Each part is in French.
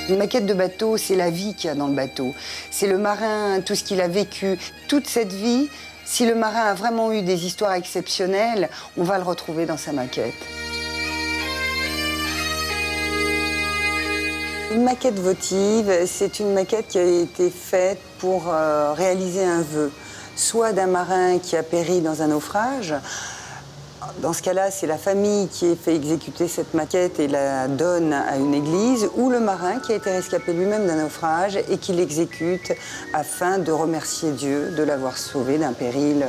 Une maquette de bateau, c'est la vie qu'il y a dans le bateau. C'est le marin, tout ce qu'il a vécu. Toute cette vie, si le marin a vraiment eu des histoires exceptionnelles, on va le retrouver dans sa maquette. Une maquette votive, c'est une maquette qui a été faite pour réaliser un vœu, soit d'un marin qui a péri dans un naufrage. Dans ce cas-là, c'est la famille qui a fait exécuter cette maquette et la donne à une église, ou le marin qui a été rescapé lui-même d'un naufrage et qui l'exécute afin de remercier Dieu de l'avoir sauvé d'un péril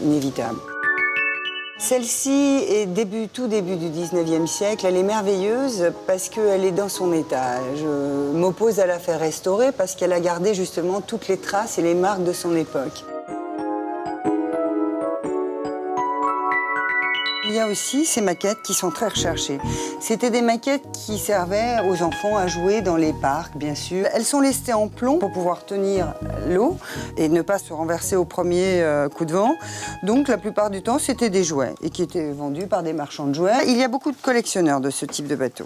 inévitable. Celle-ci est tout début du 19e siècle. Elle est merveilleuse parce qu'elle est dans son état. Je m'oppose à la faire restaurer parce qu'elle a gardé justement toutes les traces et les marques de son époque. Il y a aussi ces maquettes qui sont très recherchées. C'était des maquettes qui servaient aux enfants à jouer dans les parcs, bien sûr. Elles sont lestées en plomb pour pouvoir tenir l'eau et ne pas se renverser au premier coup de vent. Donc la plupart du temps, c'était des jouets et qui étaient vendus par des marchands de jouets. Il y a beaucoup de collectionneurs de ce type de bateau.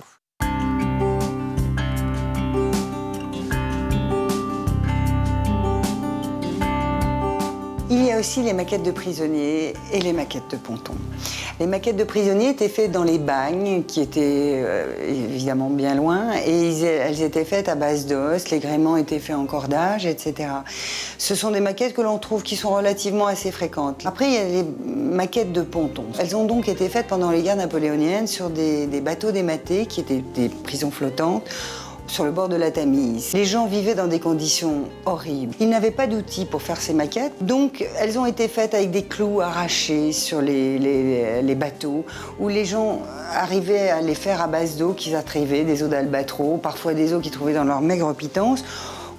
Il y a aussi les maquettes de prisonniers et les maquettes de pontons. Les maquettes de prisonniers étaient faites dans les bagnes, qui étaient évidemment bien loin, et elles étaient faites à base d'os, les gréements étaient faits en cordage, etc. Ce sont des maquettes que l'on trouve qui sont relativement assez fréquentes. Après, il y a les maquettes de pontons. Elles ont donc été faites pendant les guerres napoléoniennes sur des bateaux dématés, qui étaient des prisons flottantes, sur le bord de la Tamise. Les gens vivaient dans des conditions horribles. Ils n'avaient pas d'outils pour faire ces maquettes, donc elles ont été faites avec des clous arrachés sur les bateaux, où les gens arrivaient à les faire à base d'eau qu'ils attrivaient, des os d'albatros, parfois des os qu'ils trouvaient dans leur maigre pitance,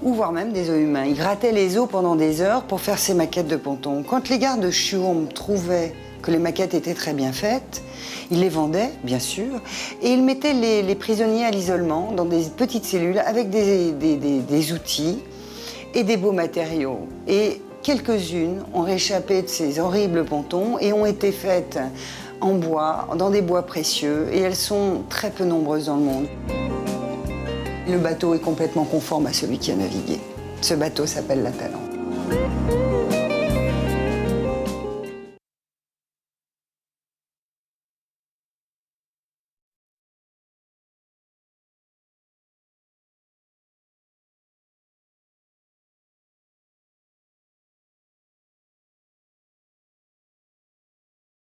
ou voire même des os humains. Ils grattaient les os pendant des heures pour faire ces maquettes de pontons. Quand les gardes de Chiourme trouvaient que les maquettes étaient très bien faites, ils les vendaient, bien sûr, et ils mettaient les prisonniers à l'isolement dans des petites cellules avec des outils et des beaux matériaux. Et quelques-unes ont réchappé de ces horribles pontons et ont été faites en bois, dans des bois précieux, et elles sont très peu nombreuses dans le monde. Le bateau est complètement conforme à celui qui a navigué. Ce bateau s'appelle la Talente.